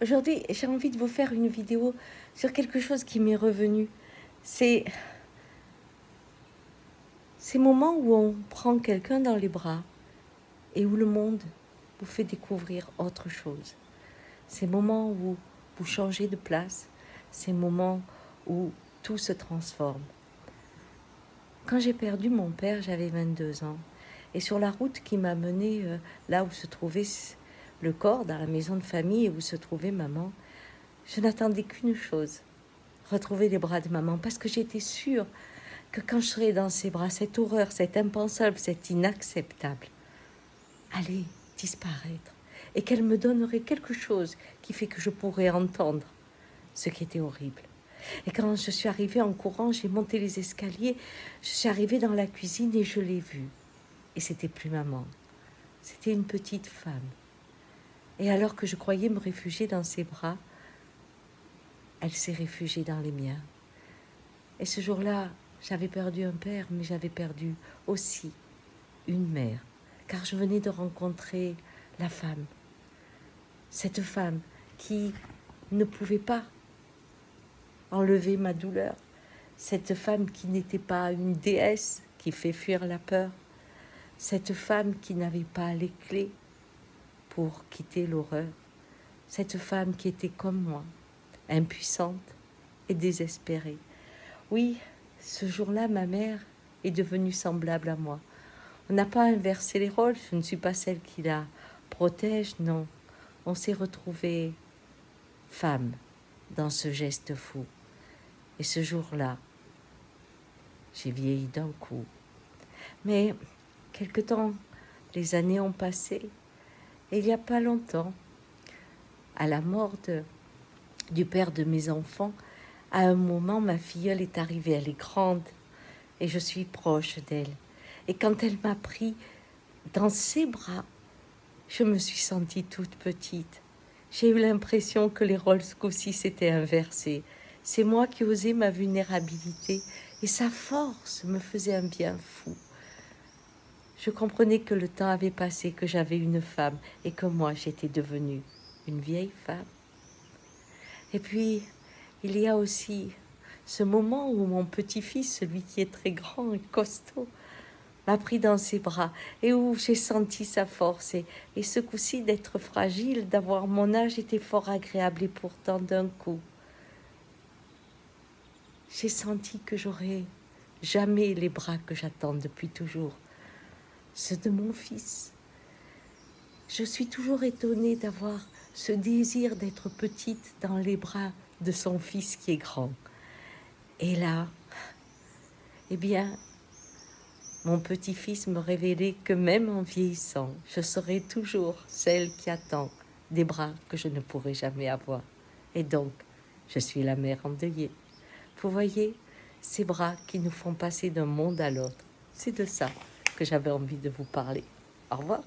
Aujourd'hui, j'ai envie de vous faire une vidéo sur quelque chose qui m'est revenu. C'est ces moments où on prend quelqu'un dans les bras et où le monde vous fait découvrir autre chose. Ces moments où vous changez de place, ces moments où tout se transforme. Quand j'ai perdu mon père, j'avais 22 ans. Et sur la route qui m'a menée là où se trouvait le corps, dans la maison de famille et où se trouvait maman, je n'attendais qu'une chose, retrouver les bras de maman, parce que j'étais sûre que quand je serais dans ses bras, cette horreur, cet impensable, cet inacceptable, allait disparaître et qu'elle me donnerait quelque chose qui fait que je pourrais entendre ce qui était horrible. Et quand je suis arrivée en courant, j'ai monté les escaliers, je suis arrivée dans la cuisine et je l'ai vue. Et c'était plus maman, c'était une petite femme. Et alors que je croyais me réfugier dans ses bras, elle s'est réfugiée dans les miens. Et ce jour-là, j'avais perdu un père, mais j'avais perdu aussi une mère, car je venais de rencontrer la femme. Cette femme qui ne pouvait pas enlever ma douleur. Cette femme qui n'était pas une déesse qui fait fuir la peur. Cette femme qui n'avait pas les clés pour quitter l'horreur. Cette femme qui était comme moi, impuissante et désespérée. Oui, ce jour-là, ma mère est devenue semblable à moi. On n'a pas inversé les rôles, je ne suis pas celle qui la protège, non. On s'est retrouvés femmes dans ce geste fou. Et ce jour-là, j'ai vieilli d'un coup. Mais quelque temps, les années ont passé. Et il n'y a pas longtemps, à la mort du père de mes enfants, à un moment, ma filleule est arrivée, elle est grande, et je suis proche d'elle. Et quand elle m'a pris dans ses bras, je me suis sentie toute petite. J'ai eu l'impression que les rôles ce coup-ci s'étaient inversés. C'est moi qui osais ma vulnérabilité, et sa force me faisait un bien fou. Je comprenais que le temps avait passé, que j'avais une femme, et que moi j'étais devenue une vieille femme. Et puis, il y a aussi ce moment où mon petit-fils, celui qui est très grand et costaud, m'a pris dans ses bras et où j'ai senti sa force. Et ce coup-ci, d'être fragile, d'avoir mon âge, était fort agréable. Et pourtant, d'un coup, j'ai senti que j'aurais jamais les bras que j'attends depuis toujours, ceux de mon fils. Je suis toujours étonnée d'avoir ce désir d'être petite dans les bras de son fils qui est grand. Et là, eh bien, mon petit-fils me révélait que même en vieillissant, je serai toujours celle qui attend des bras que je ne pourrai jamais avoir. Et donc, je suis la mère endeuillée. Vous voyez, ces bras qui nous font passer d'un monde à l'autre, c'est de ça que j'avais envie de vous parler. Au revoir.